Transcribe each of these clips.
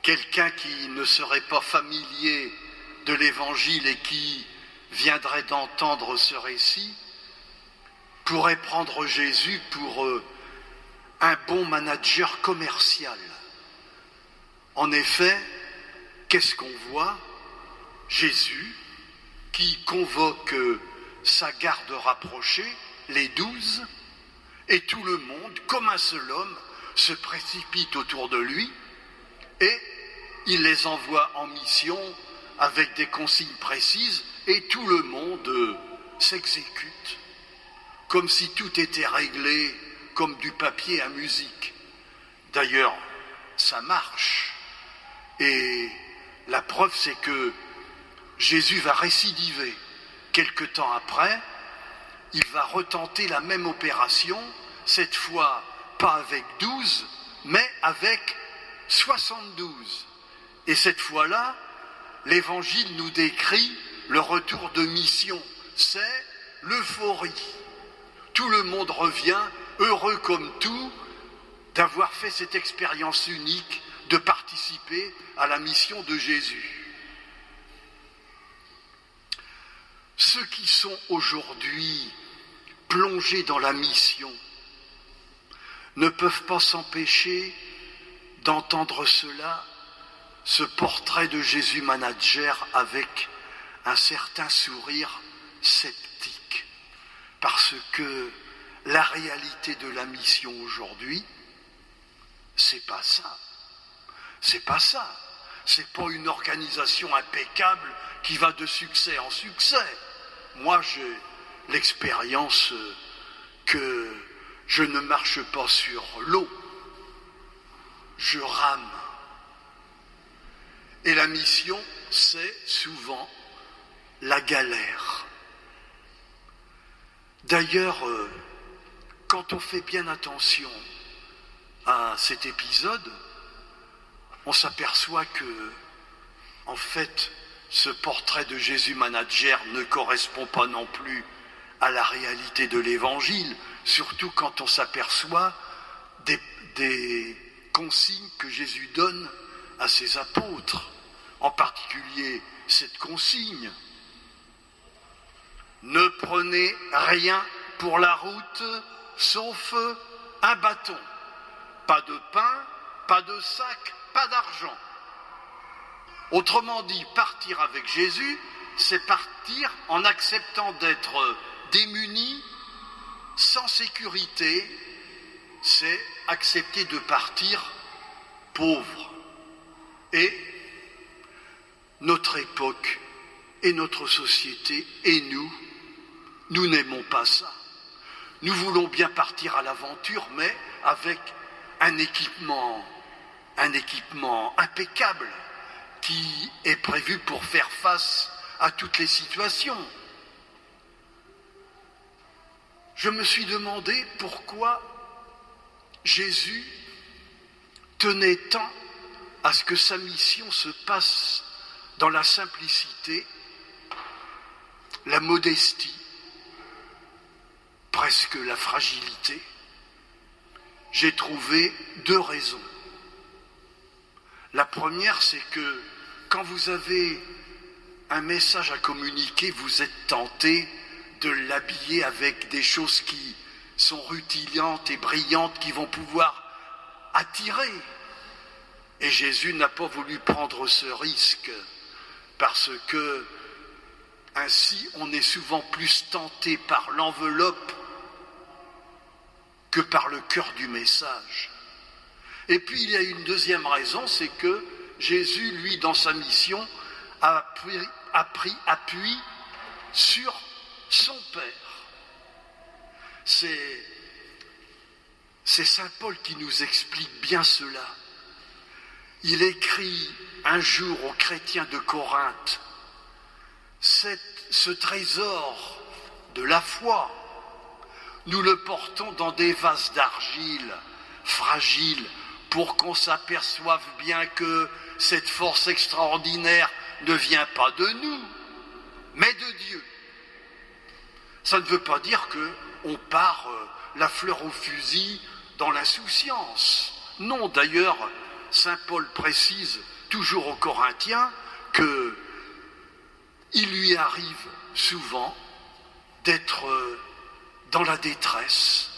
quelqu'un qui ne serait pas familier de l'Évangile et qui viendrait d'entendre ce récit pourrait prendre Jésus pour un bon manager commercial. En effet, qu'est-ce qu'on voit? Jésus qui convoque sa garde rapprochée, les 12, et tout le monde, comme un seul homme, se précipite autour de lui et il les envoie en mission avec des consignes précises et tout le monde s'exécute, comme si tout était réglé comme du papier à musique. D'ailleurs, ça marche. Et la preuve, c'est que Jésus va récidiver. Quelque temps après, il va retenter la même opération, cette fois pas avec 12, mais avec 72. Et cette fois-là, l'Évangile nous décrit le retour de mission. C'est l'euphorie. Tout le monde revient, heureux comme tout, d'avoir fait cette expérience unique de participer à la mission de Jésus. Ceux qui sont aujourd'hui plongés dans la mission ne peuvent pas s'empêcher d'entendre cela, ce portrait de Jésus manager avec un certain sourire sceptique. Parce que la réalité de la mission aujourd'hui, c'est pas ça. C'est pas ça. C'est pas une organisation impeccable qui va de succès en succès. Moi, j'ai l'expérience que je ne marche pas sur l'eau. Je rame. Et la mission, c'est souvent la galère. D'ailleurs, quand on fait bien attention à cet épisode, on s'aperçoit que, en fait, ce portrait de Jésus manager ne correspond pas non plus à la réalité de l'Évangile, surtout quand on s'aperçoit des consignes que Jésus donne à ses apôtres, en particulier cette consigne: ne prenez rien pour la route sauf un bâton, pas de pain, pas de sac, pas d'argent. Autrement dit, partir avec Jésus, c'est partir en acceptant d'être démuni, sans sécurité, c'est accepter de partir pauvre. Et notre époque et notre société et nous n'aimons pas ça. Nous voulons bien partir à l'aventure, mais avec un équipement impeccable qui est prévu pour faire face à toutes les situations. Je me suis demandé pourquoi Jésus tenait tant à ce que sa mission se passe dans la simplicité, la modestie, presque la fragilité. J'ai trouvé deux raisons. La première, c'est que quand vous avez un message à communiquer, vous êtes tenté de l'habiller avec des choses qui sont rutilantes et brillantes, qui vont pouvoir attirer. Et Jésus n'a pas voulu prendre ce risque, parce que ainsi on est souvent plus tenté par l'enveloppe que par le cœur du message. Et puis il y a une deuxième raison, c'est que Jésus, lui, dans sa mission, a pris appui sur son Père. C'est saint Paul qui nous explique bien cela. Il écrit un jour aux chrétiens de Corinthe: ce trésor de la foi, nous le portons dans des vases d'argile fragiles, pour qu'on s'aperçoive bien que cette force extraordinaire ne vient pas de nous, mais de Dieu. Ça ne veut pas dire qu'on part la fleur au fusil dans l'insouciance. Non, d'ailleurs, saint Paul précise toujours aux Corinthiens qu'il lui arrive souvent d'être dans la détresse,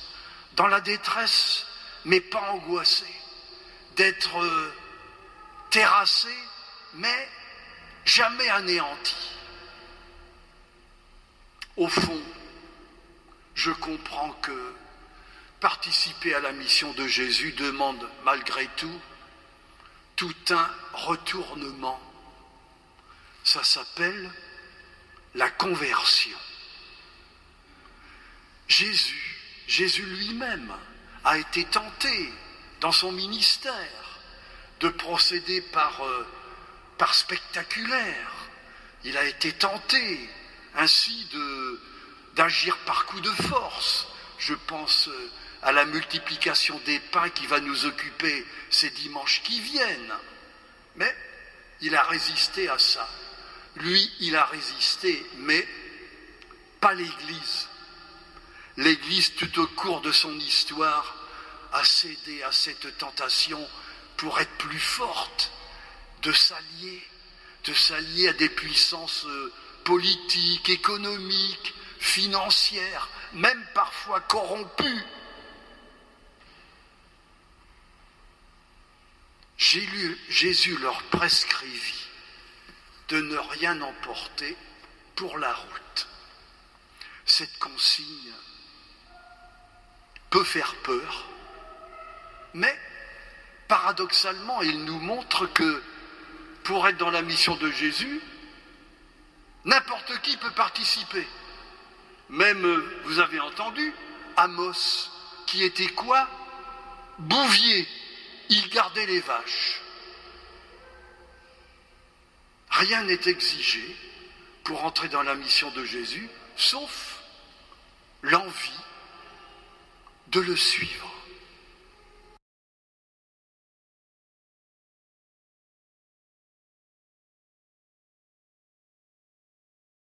mais pas angoissé, d'être terrassé, mais jamais anéanti. Au fond, je comprends que participer à la mission de Jésus demande malgré tout un retournement. Ça s'appelle la conversion. Jésus lui-même a été tenté dans son ministère de procéder par spectaculaire. Il a été tenté ainsi d'agir par coup de force. Je pense à la multiplication des pains qui va nous occuper ces dimanches qui viennent. Mais il a résisté à ça. Lui, il a résisté, mais pas l'Église. L'Église, tout au cours de son histoire, a cédé à cette tentation pour être plus forte, de s'allier à des puissances politiques, économiques, financières, même parfois corrompues. Jésus leur prescrivit de ne rien emporter pour la route. Cette consigne peut faire peur, mais paradoxalement, il nous montre que pour être dans la mission de Jésus, n'importe qui peut participer. Même, vous avez entendu, Amos, qui était quoi? Bouvier. Il gardait les vaches. Rien n'est exigé pour entrer dans la mission de Jésus, sauf l'envie de le suivre.